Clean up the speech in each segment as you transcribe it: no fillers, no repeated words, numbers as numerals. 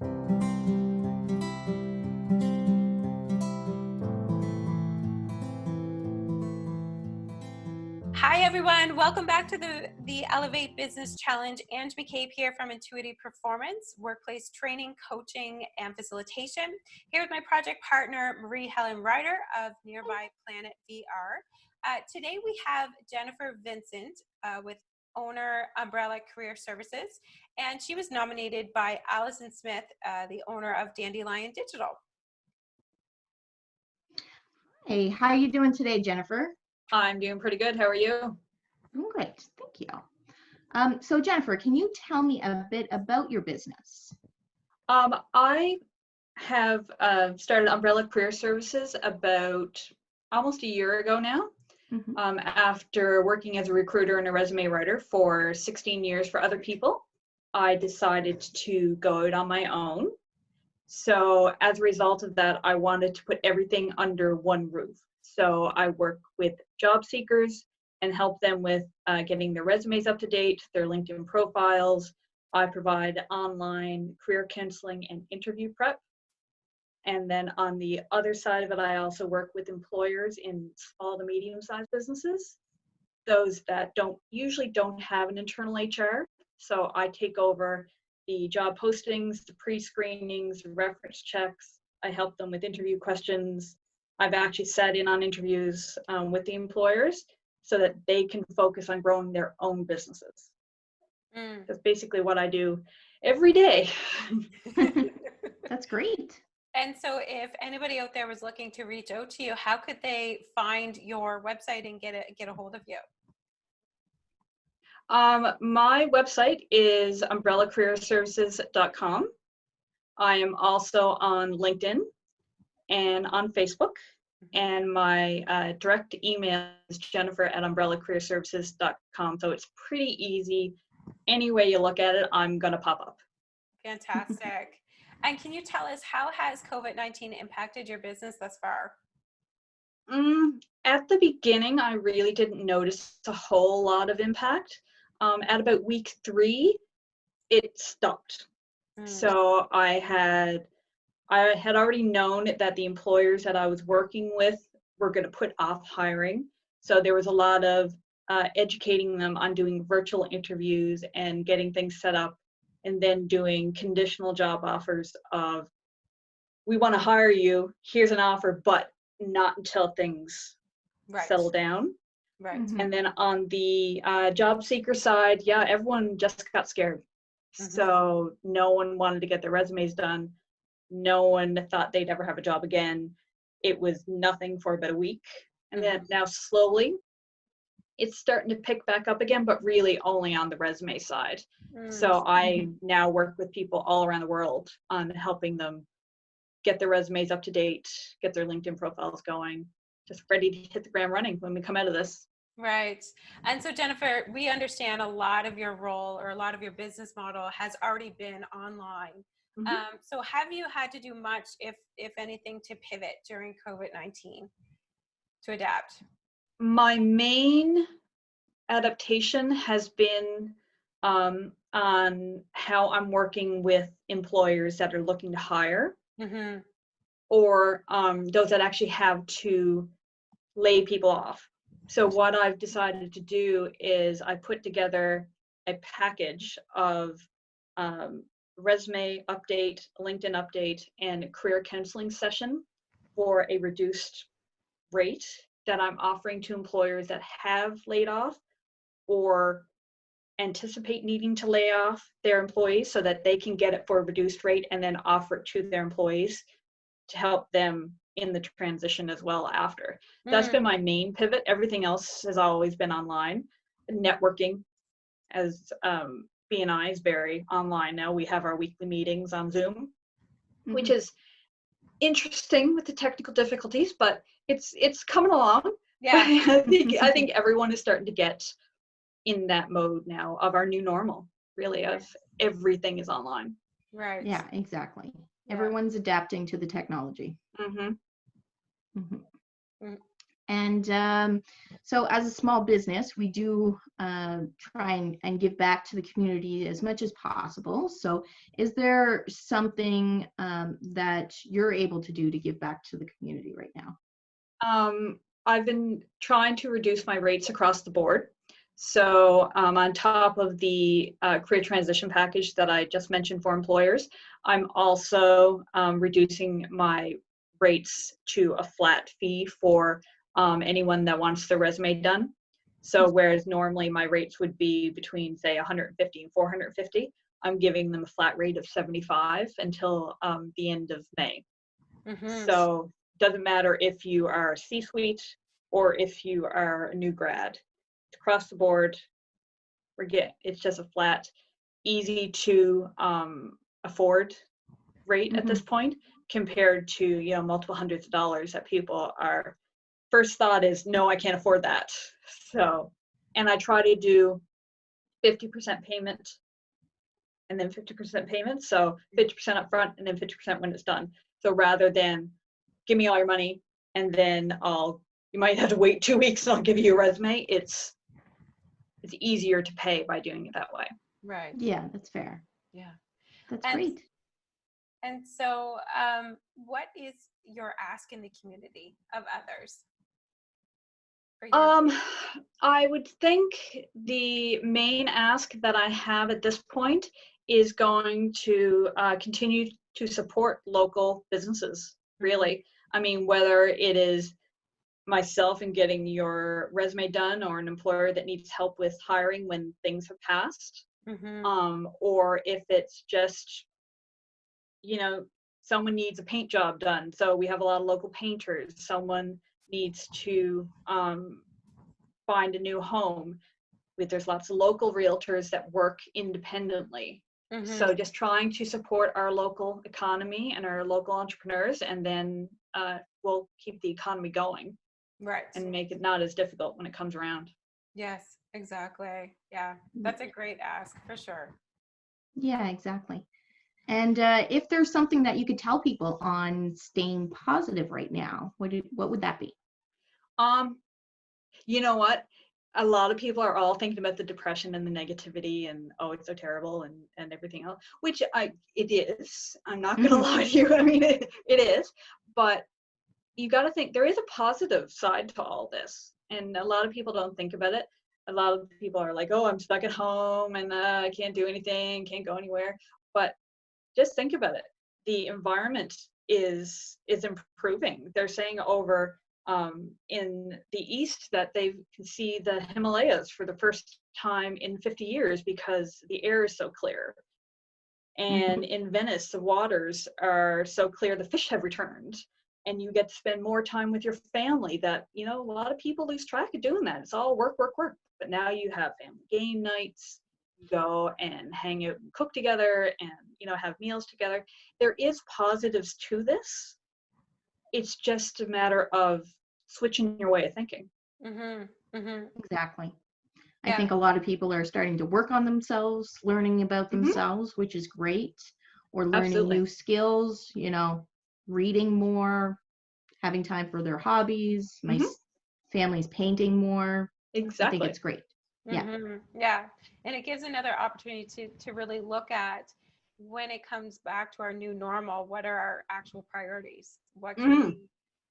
Hi everyone, welcome back to the Elevate Business Challenge. Ange McCabe here from Intuitive Performance, workplace training, coaching, and facilitation. Here with my project partner, Marie Helen Ryder of Nearby Planet VR. Today we have Jennifer Vincent with owner Umbrella Career Services, and she was nominated by Allison Smith, the owner of Dandelion Digital. Hey, how are you doing today, Jennifer? I'm doing pretty good. How are you? I'm great, thank you. So Jennifer, can you tell me a bit about your business? I have started Umbrella Career Services about almost a year ago now. After working as a recruiter and a resume writer for 16 years for other people, I decided to go out on my own. So as a result of that, I wanted to put everything under one roof. So I work with job seekers and help them with getting their resumes up to date, their LinkedIn profiles. I provide online career counseling and interview prep. And then on the other side of it, I also work with employers in small to medium-sized businesses, those that usually don't have an internal HR. So I take over the job postings, the pre-screenings, reference checks. I help them with interview questions. I've actually sat in on interviews with the employers so that they can focus on growing their own businesses. That's basically what I do every day. That's great. And so if anybody out there was looking to reach out to you, how could they find your website and get a hold of you? My website is umbrellacareerservices.com. I am also on LinkedIn and on Facebook. And my direct email is jennifer@umbrellacareerservices.com. So it's pretty easy. Any way you look at it, I'm going to pop up. Fantastic. And can you tell us, how has COVID-19 impacted your business thus far? At the beginning, I really didn't notice a whole lot of impact. At about week 3, it stopped. So I had already known that the employers that I was working with were going to put off hiring. So there was a lot of educating them on doing virtual interviews and getting things set up, and then doing conditional job offers of, we want to hire you, here's an offer, but not until things settle down. Right. And then on the job seeker side, yeah, everyone just got scared. So no one wanted to get their resumes done. No one thought they'd ever have a job again. It was nothing for about a week. And then now slowly, it's starting to pick back up again, but really only on the resume side. So I now work with people all around the world on helping them get their resumes up to date, get their LinkedIn profiles going, just ready to hit the ground running when we come out of this. Right. And so Jennifer, we understand a lot of your role or a lot of your business model has already been online. So have you had to do much, if anything, to pivot during COVID-19 to adapt? My main adaptation has been on how I'm working with employers that are looking to hire, or those that actually have to lay people off. So what I've decided to do is I put together a package of resume update, LinkedIn update, and career counseling session for a reduced rate that I'm offering to employers that have laid off or anticipate needing to lay off their employees, so that they can get it for a reduced rate and then offer it to their employees to help them in the transition as well after. That's been my main pivot. Everything else has always been online. Networking, as B&I is very online now. We have our weekly meetings on Zoom, which is interesting with the technical difficulties, but it's coming along. Yeah. I think everyone is starting to get in that mode now of our new normal, really, of everything is online. Right. Yeah, exactly. Everyone's adapting to the technology. And so as a small business, we do try and give back to the community as much as possible. So is there something that you're able to do to give back to the community right now? I've been trying to reduce my rates across the board. So on top of the career transition package that I just mentioned for employers, I'm also reducing my rates to a flat fee for anyone that wants their resume done. So whereas normally my rates would be between, say, 150 and 450, I'm giving them a flat rate of 75 until the end of May. Mm-hmm. So doesn't matter if you are C-suite or if you are a new grad. Across the board, it's just a flat, easy to afford rate at this point, compared to, you know, multiple hundreds of dollars that people are, first thought is, no, I can't afford that. So, and I try to do 50% payment and then 50% payment. So 50% upfront and then 50% when it's done. So rather than give me all your money and then you might have to wait 2 weeks and I'll give you your resume. It's easier to pay by doing it that way. Right. Yeah, that's fair. Yeah. That's And great. And so, what is your ask in the community of others? I would think the main ask that I have at this point is going to continue to support local businesses, really. I mean, whether it is myself in getting your resume done or an employer that needs help with hiring when things have passed, or if it's just, you know, someone needs a paint job done. So we have a lot of local painters. Someone needs to find a new home. There's lots of local realtors that work independently. So just trying to support our local economy and our local entrepreneurs, and then we'll keep the economy going. Right. And make it not as difficult when it comes around. Yes, exactly. Yeah, that's a great ask for sure. Yeah, exactly. And if there's something that you could tell people on staying positive right now, what would that be? You know what? A lot of people are all thinking about the depression and the negativity and, oh, it's so terrible and everything else, which it is. I'm not going to lie to you. I mean, it is. But you got to think there is a positive side to all this. And a lot of people don't think about it. A lot of people are like, oh, I'm stuck at home and I can't do anything, can't go anywhere. But just think about it. The environment is improving. They're saying over in the east that they can see the Himalayas for the first time in 50 years because the air is so clear. And in Venice, the waters are so clear, the fish have returned. And you get to spend more time with your family that, you know, a lot of people lose track of doing that. It's all work, work, work. But now you have family game nights, go and hang out and cook together and, you know, have meals together. There is positives to this. It's just a matter of switching your way of thinking. Exactly. Yeah. I think a lot of people are starting to work on themselves, learning about themselves, which is great, or learning new skills, you know, reading more, having time for their hobbies. My family's painting more. Exactly. I think it's great. Yeah. Yeah. And it gives another opportunity to really look at, when it comes back to our new normal, what are our actual priorities? What can we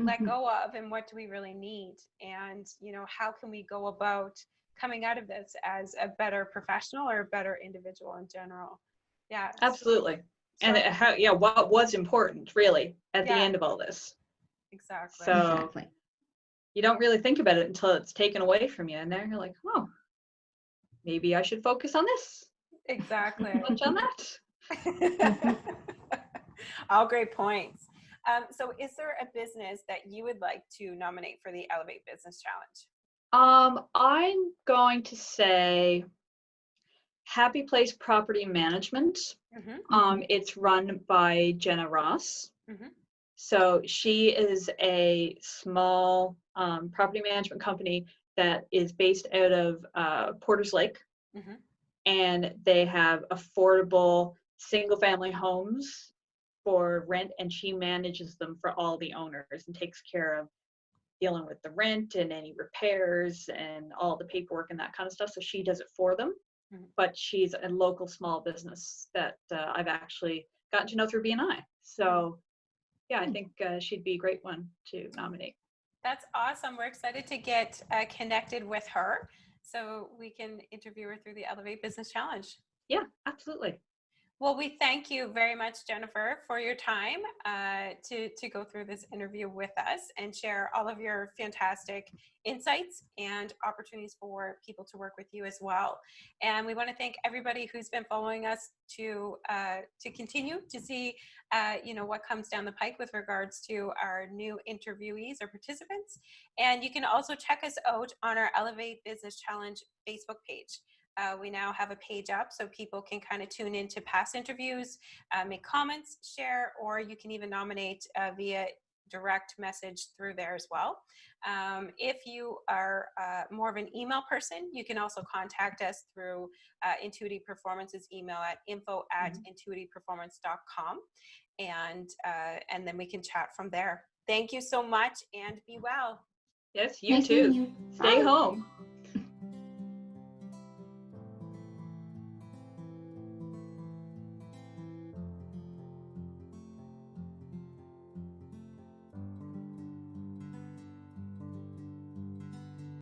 let go of, and what do we really need? And, you know, how can we go about coming out of this as a better professional or a better individual in general? Yeah. Absolutely. And what was important really at the end of all this. Exactly. So you don't really think about it until it's taken away from you. And then you're like, oh, maybe I should focus on this. Exactly. Much on that. All great points. So is there a business that you would like to nominate for the Elevate Business Challenge? I'm going to say Happy Place Property Management. It's run by Jenna Ross. So she is a small property management company that is based out of Porter's Lake. And they have affordable single-family homes for rent, and she manages them for all the owners and takes care of dealing with the rent and any repairs and all the paperwork and that kind of stuff. So she does it for them. But she's a local small business that I've actually gotten to know through BNI. So yeah, I think she'd be a great one to nominate. That's awesome. We're excited to get connected with her so we can interview her through the Elevate Business Challenge. Yeah, absolutely. Well, we thank you very much, Jennifer, for your time to go through this interview with us and share all of your fantastic insights and opportunities for people to work with you as well. And we want to thank everybody who's been following us to continue to see what comes down the pike with regards to our new interviewees or participants. And you can also check us out on our Elevate Business Challenge Facebook page. We now have a page up so people can kind of tune into past interviews, make comments, share, or you can even nominate via direct message through there as well. If you are more of an email person, you can also contact us through Intuitive Performance's email at info@intuitiveperformance.com, and then we can chat from there. Thank you so much and be well. Yes, you too. Stay home.